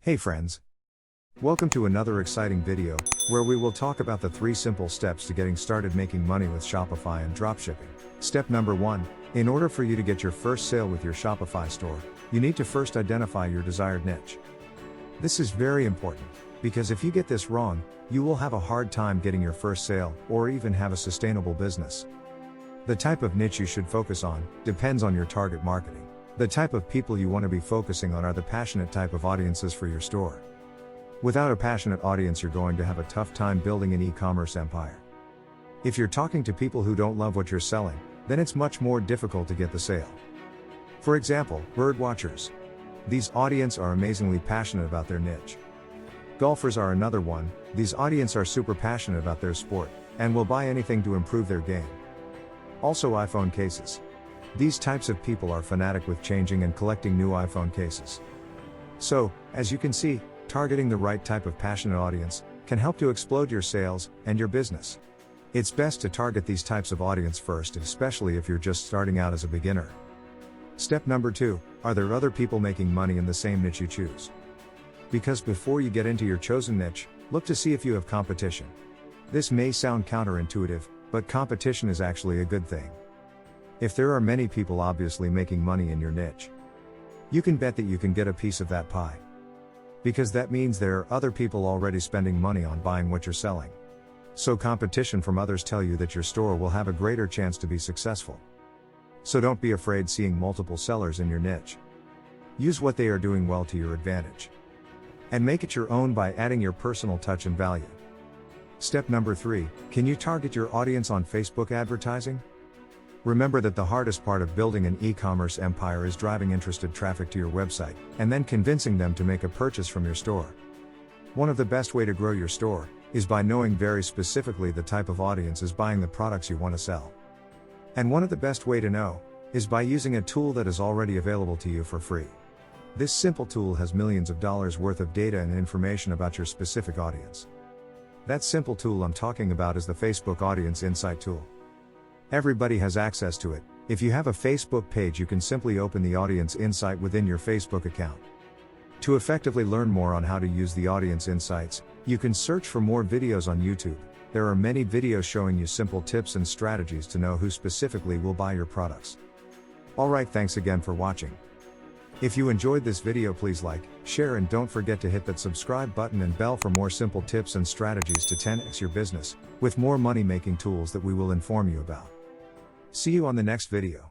Hey friends! Welcome to another exciting video, where we will talk about the 3 simple steps to getting started making money with Shopify and dropshipping. Step number 1, in order for you to get your first sale with your Shopify store, you need to first identify your desired niche. This is very important, because if you get this wrong, you will have a hard time getting your first sale, or even have a sustainable business. The type of niche you should focus on depends on your target marketing. The type of people you want to be focusing on are the passionate type of audiences for your store. Without a passionate audience, you're going to have a tough time building an e-commerce empire. If you're talking to people who don't love what you're selling, then it's much more difficult to get the sale. For example, bird watchers. These audience are amazingly passionate about their niche. Golfers are another one. These audience are super passionate about their sport, and will buy anything to improve their game. Also iPhone cases. These types of people are fanatic with changing and collecting new iPhone cases. So, as you can see, targeting the right type of passionate audience can help to explode your sales and your business. It's best to target these types of audience first, especially if you're just starting out as a beginner. Step number 2, are there other people making money in the same niche you choose? Because before you get into your chosen niche, look to see if you have competition. This may sound counterintuitive, but competition is actually a good thing. If there are many people obviously making money in your niche, you can bet that you can get a piece of that pie. Because that means there are other people already spending money on buying what you're selling. So competition from others tell you that your store will have a greater chance to be successful. So don't be afraid seeing multiple sellers in your niche. Use what they are doing well to your advantage. And make it your own by adding your personal touch and value. Step number 3, can you target your audience on Facebook advertising? Remember that the hardest part of building an e-commerce empire is driving interested traffic to your website, and then convincing them to make a purchase from your store. One of the best way to grow your store is by knowing very specifically the type of audience is buying the products you want to sell. And one of the best way to know is by using a tool that is already available to you for free. This simple tool has millions of dollars worth of data and information about your specific audience. That simple tool I'm talking about is the Facebook Audience Insight tool. Everybody has access to it. If you have a Facebook page, you can simply open the Audience Insight within your Facebook account. To effectively learn more on how to use the Audience Insights, you can search for more videos on YouTube. There are many videos showing you simple tips and strategies to know who specifically will buy your products. Alright, thanks again for watching. If you enjoyed this video, please like, share, and don't forget to hit that subscribe button and bell for more simple tips and strategies to 10x your business, with more money making tools that we will inform you about. See you on the next video.